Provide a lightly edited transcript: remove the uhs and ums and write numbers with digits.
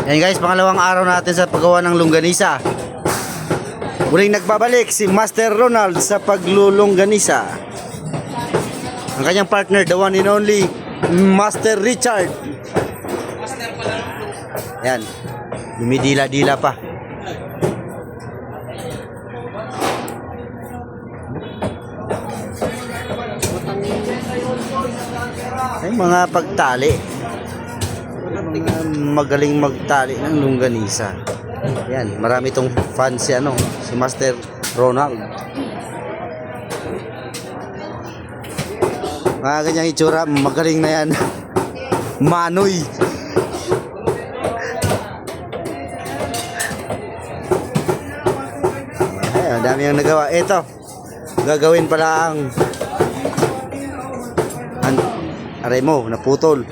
Yan guys, pangalawang araw natin sa paggawa ng longganisa. Muling nagbabalik si Master Ronald sa paglulongganisa. Ang kanyang partner, the one and only Master Richard. Yan, dumidila-dila pa. Ay, mga pagtali. Mga magaling magtali ng longganisa. Yan, marami tong fans si Master Ronald. Mga ganyang itsura, magaling na yan. Manoy. Ay, ang dami yung nagawa. Ito, gagawin pala ang aray mo, naputol.